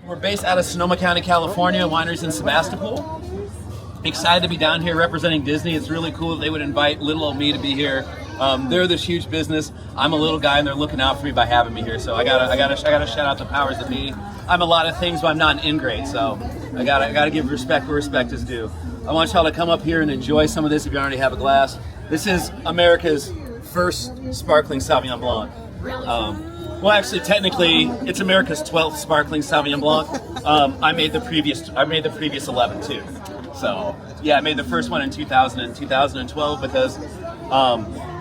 We're based out of Sonoma County, California. Wineries in Sebastopol. Excited to be down here representing Disney. It's really cool that they would invite little old me to be here. They're this huge business. I'm a little guy, and they're looking out for me by having me here. So I gotta shout out the powers that be. I'm a lot of things, but I'm not an ingrate. So I gotta give respect where respect is due. I want y'all to come up here and enjoy some of this if you already have a glass. This is America's first Sparkling Sauvignon Blanc. Well, actually, technically, it's America's 12th Sparkling Sauvignon Blanc. I made the previous 11 too. So yeah, I made the first one in 2012 because this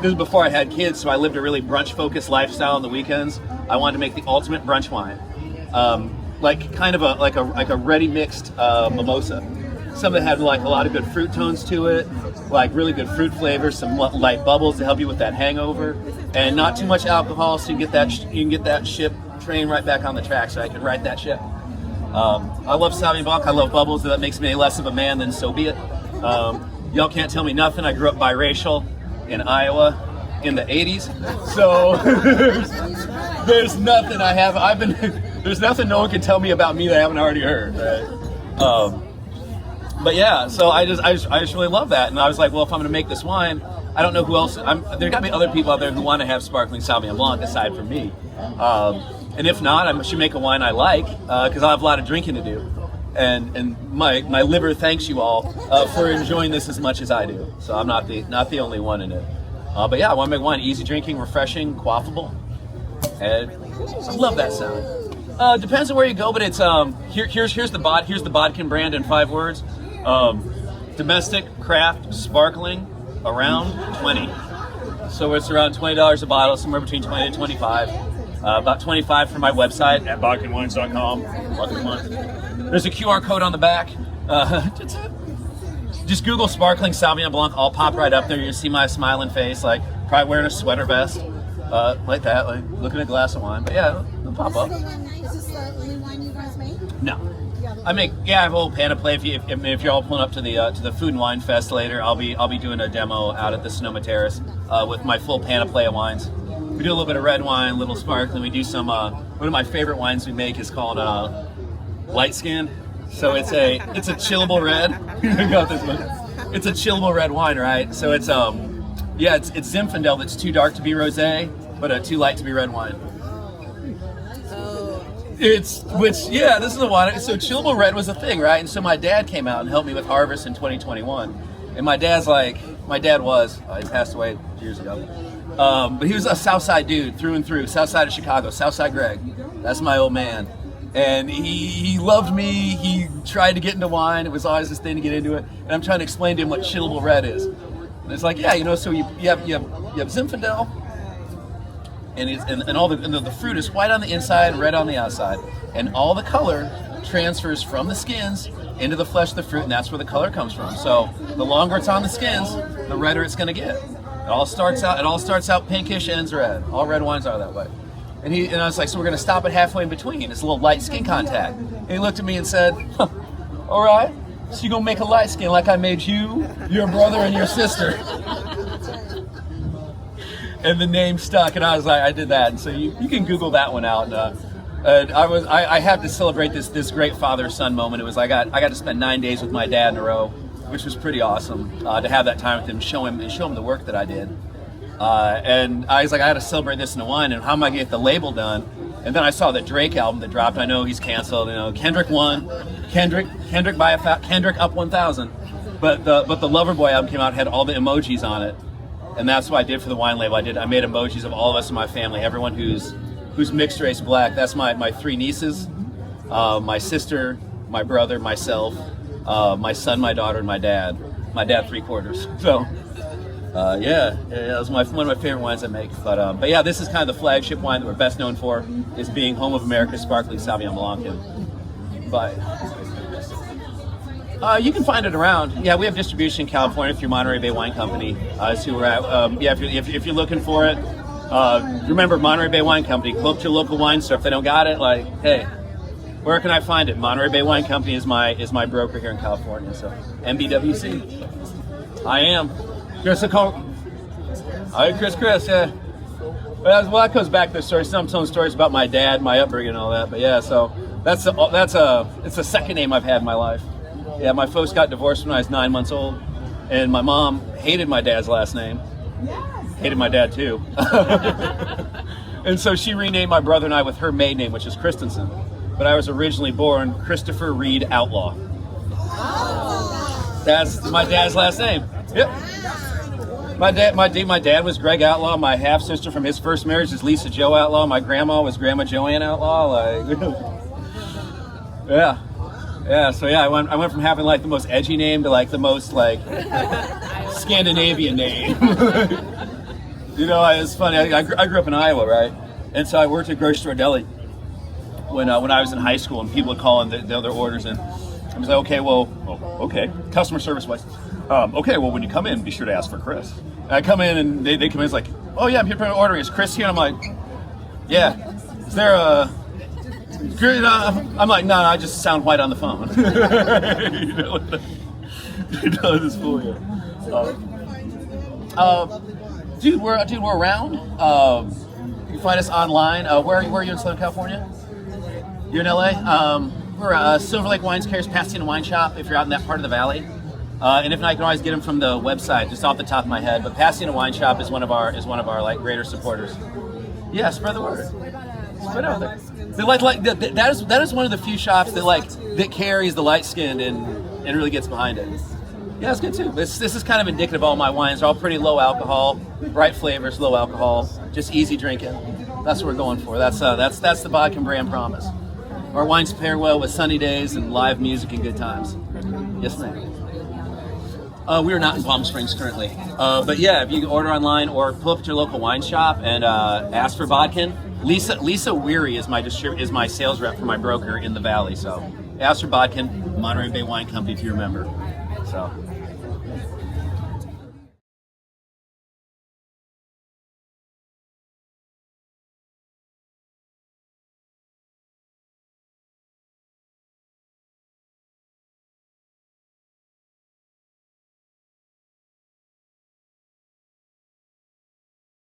was before I had kids. So I lived a really brunch-focused lifestyle on the weekends. I wanted to make the ultimate brunch wine, like kind of a ready mixed mimosa. Some that had like a lot of good fruit tones to it, like really good fruit flavors, some light bubbles to help you with that hangover, and not too much alcohol, so you can get that ship train right back on the track, so I can ride that ship. I love Sauvignon Blanc. I love bubbles. That makes me any less of a man, then so be it. Y'all can't tell me nothing. I grew up biracial in Iowa in the 80s, so there's nothing I have. There's nothing no one can tell me about me that I haven't already heard. Right? But yeah, so I just really love that, and I was like, well, if I'm going to make this wine, I don't know who else. There got to be other people out there who want to have Sparkling Sauvignon Blanc aside from me. And if not, I should make a wine I like because I have a lot of drinking to do, and my liver thanks you all for enjoying this as much as I do. So I'm not the only one in it. But yeah, I want to make wine easy drinking, refreshing, quaffable, and I love that sound. Depends on where you go, but it's here's the Bodkin brand in 5 words. Domestic, craft, sparkling, around 20. So it's around $20 a bottle, somewhere between 20 and 25. About 25 for my website at bodkinwines.com. Bodkin Wines. There's a QR code on the back. Just Google Sparkling Sauvignon Blanc. I'll pop right up there. You'll see my smiling face, like probably wearing a sweater vest, like that, like looking at a glass of wine. But yeah, it'll pop up. Is this the only wine you guys make? No. I have a whole panoply. If you're all pulling up to the Food and Wine Fest later, I'll be doing a demo out at the Sonoma Terrace with my full panoply of wines. We do a little bit of red wine, a little sparkling. We do some. One of my favorite wines we make is called Light Skin. So it's a chillable red. Got this one. It's a chillable red wine, right? So it's it's Zinfandel that's too dark to be rosé, but too light to be red wine. This is the one. So chillable red was a thing, right? And so my dad came out and helped me with harvest in 2021. And my dad was, he passed away years ago. But he was a Southside dude through and through, Southside of Chicago, Southside Greg. That's my old man. And he loved me. He tried to get into wine. It was always his thing to get into it. And I'm trying to explain to him what chillable red is. And it's like, yeah, so you have Zinfandel. And all the fruit is white on the inside, red on the outside, and all the color transfers from the skins into the flesh of the fruit, and that's where the color comes from. So the longer it's on the skins, the redder it's going to get. It all starts out pinkish, ends red. All red wines are that way. And I was like, so we're going to stop it halfway in between. It's a little light skin contact. And he looked at me and said, all right, so you're going to make a light skin like I made you, your brother, and your sister. And the name stuck, and I was like, I did that. And so you can Google that one out. And I had to celebrate this great father-son moment. It was I got to spend 9 days with my dad in a row, which was pretty awesome to have that time with him, show him the work that I did. And I was like, I had to celebrate this in a wine, and how am I gonna get the label done? And then I saw the Drake album that dropped. I know he's canceled. Kendrick won. Kendrick up 1,000. But the Loverboy album came out, had all the emojis on it. And that's what I did for the wine label. I made emojis of all of us in my family, everyone who's mixed race black. That's my 3 nieces, my sister, my brother, myself, my son, my daughter, and my dad. My dad 3/4. So that was one of my favorite wines I make. But yeah, this is kind of the flagship wine that we're best known for, is being home of America's Sparkling Sauvignon Blanc. But you can find it around. Yeah, we have distribution in California through Monterey Bay Wine Company. That's who we're at. If you're looking for it, remember Monterey Bay Wine Company. Go up to your local wine store. If they don't got it, hey, where can I find it? Monterey Bay Wine Company is my broker here in California. So MBWC. I am Chris. Chris. Yeah. Well, that goes back to the story. I'm telling stories about my dad, my upbringing, and all that. But yeah, so It's the second name I've had in my life. Yeah, my folks got divorced when I was 9 months old, and my mom hated my dad's last name. Hated my dad too. And so she renamed my brother and I with her maiden name, which is Christensen. But I was originally born Christopher Reed Outlaw. That's my dad's last name. Yep. My dad was Greg Outlaw. My half sister from his first marriage is Lisa Joe Outlaw. My grandma was Grandma Joanne Outlaw. Like, yeah. So yeah, I went from having like the most edgy name to like the most like Scandinavian name. You know, it's funny. I grew up in Iowa, right? And so I worked at a grocery store deli when I was in high school, and people would call in their orders in. I was like, okay, customer service wise. Okay, well, when you come in, be sure to ask for Chris. And I come in, and they come in, it's like, oh yeah, I'm here for an ordering. Is Chris here? And I'm like, yeah. Is there a... I'm like, no, I just sound white on the phone. This fool, yeah. Dude, we're around. You can find us online. Where are you in Southern California? You're in LA? We're Silver Lake Wines carries Pasadena Wine Shop if you're out in that part of the valley. And if not, you can always get them from the website, just off the top of my head. But Pasadena Wine Shop is one of our like greater supporters. Yeah, spread the word. Spread out there. They that is one of the few shops that carries the light skin and really gets behind it. Yeah, it's good too. This is kind of indicative of all my wines. They're all pretty low alcohol, bright flavors, low alcohol, just easy drinking. That's what we're going for. That's the Bodkin brand promise. Our wines pair well with sunny days and live music and good times. Yes, ma'am. We are not in Palm Springs currently, but yeah, if you can order online or pull up at your local wine shop and ask for Bodkin. Lisa Weary is my sales rep for my broker in the valley. So ask for Bodkin, Monterey Bay Wine Company, if you remember. So